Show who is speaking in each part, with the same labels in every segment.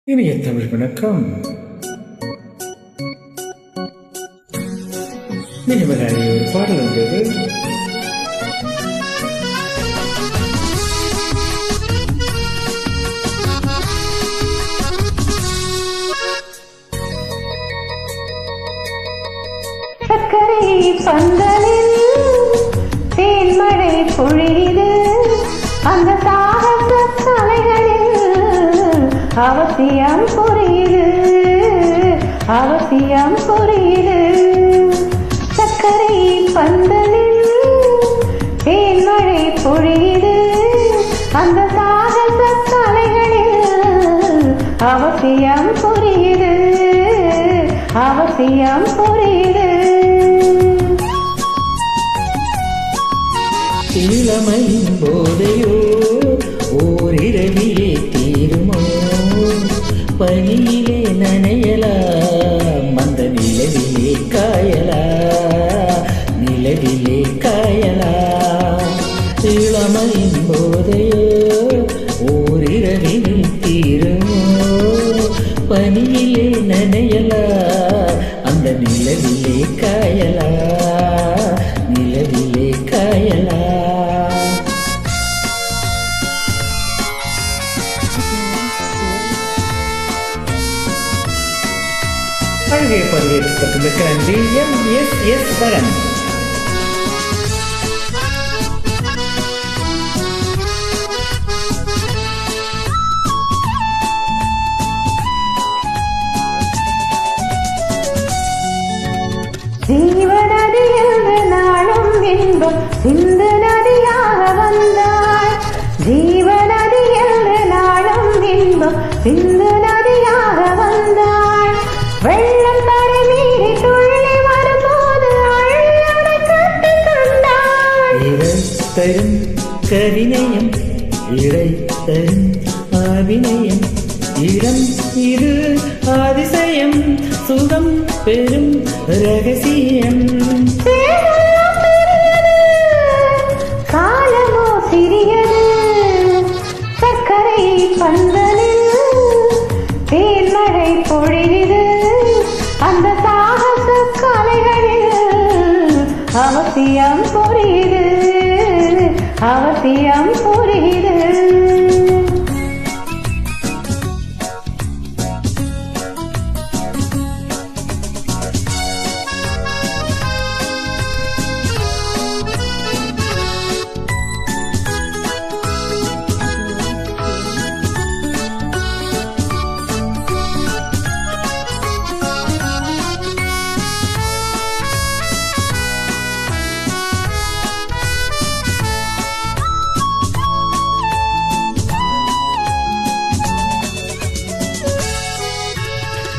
Speaker 1: இனிய தமிழ் வணக்கம். நினைவகாரி ஒரு பாடல் வந்தது.
Speaker 2: சக்கரை பந்தலில் தேன்மழை பொழியுது, அந்த சாகச கலைகளில் அவசியம் புரியுது, அவசியம் புரியுது. சக்கரை பந்தலில் தேன்மழை பொழியுது, அந்த சாகச கலைகளில் அவசியம் புரியுது, அவசியம் புரியுது.
Speaker 3: இளமையின் போதையோ ஓரிரவிலே தீருமோ, பனியிலே நனையலா, அந்த நிலவிலே காயலா, நிலவிலே காயலா. இளமையின் போதையோ ஓரிரவிலே தீருமோ, பனியிலே நனையலா, அந்த நிலவிலே காயலா, நிலவிலே காயலா.
Speaker 1: அழகே பங்கேற்க நன்றி. MSS வரன்.
Speaker 2: ஜீவநதி என்று நாளும் இன்பம் சிந்து நதியாக வந்தாய், ஜீவநதி என்று நாளும் இன்பம் சிந்து நதியாக வந்தாய். வெள்ளம் தடை மீறி துள்ளி வரும்போது அழகை கட்டிக் கொண்டாய்.
Speaker 3: இழைத்தரும் கவிநயம், இழைத்தரும் அபிநயம், இடம் இது அதிசயம், சுகம் பெரும் ரகசியம்.
Speaker 2: காலமோ சிறியது, சர்க்கரை பந்தலில் தேன்மழை பொழியுது, அந்த சாகச கலைகளில் அவசியம் புரியுது, அவசியம் புரியுது.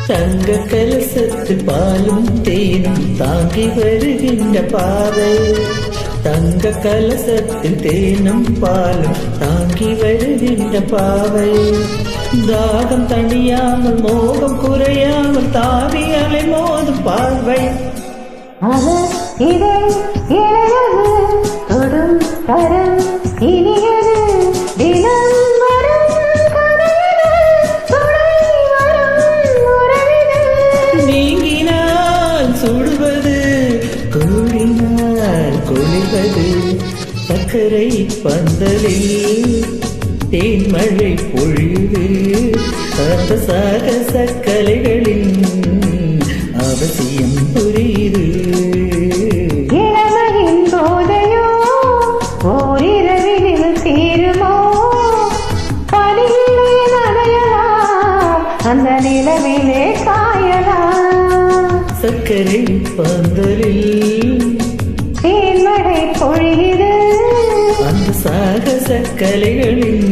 Speaker 3: தங்க கலசத்து பாலும் தேனும் தாங்கி வருகின்ற பாதை, தங்க கலசத்தில் தேனும் பாலும் தாங்கி வருகின்ற பாவை. தாகம் தணியாமல் மோகம் குறையாமல் தாவி அலை மோதும் பார்வை.
Speaker 2: இதை இளையது தொடும் தரம் இனியது, தினம் வரும் கதையிது, துணை வரும் உறவிது.
Speaker 3: நீங்கினால் சுடுவது, கூடினால் குளிர்வது. சக்கரை பந்தலில் தேன்மழை பொழியுது, அந்த சாகச கலைகளின் அவசியம் புரியுது.
Speaker 2: இளமையின் போதையோ ஓரிரவினில் தீருமோ, பனியிலே நனையலாம், அந்த நிலவிலே காயலாம்.
Speaker 3: சக்கரை பந்தலில்
Speaker 2: தேன்மழை பொழியுது,
Speaker 3: அந்த சாகச கலைகளின்